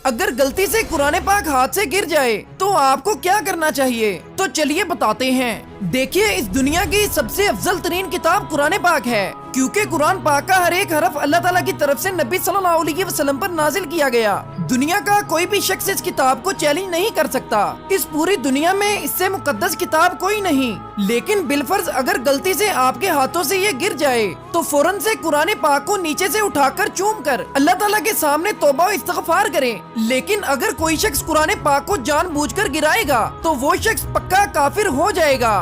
अगर गलती से कुरान पाक हाथ से गिर जाए तो आपको क्या करना चाहिए? तो चलिए बताते हैं। देखिए, इस दुनिया की सबसे अफजल तरीन किताब कुरान पाक है, क्योंकि कुरान पाक का हर एक हरफ अल्लाह ताला की तरफ से नबी सल्लल्लाहु अलैहि वसल्लम पर नाजिल किया गया। दुनिया का कोई भी शख्स इस किताब को चैलेंज नहीं कर सकता। इस पूरी दुनिया में इससे मुकद्दस किताब कोई नहीं। लेकिन बिलफर्ज अगर गलती से आपके हाथों से ये गिर जाए तो फौरन से कुरान पाक को नीचे से उठाकर चूम कर अल्लाह ताला के सामने तौबा और इस्तिग़फ़ार करें। लेकिन अगर कोई शख्स कुरान पाक को जानबूझकर गिराएगा तो वो शख्स पक्का काफिर हो जाएगा।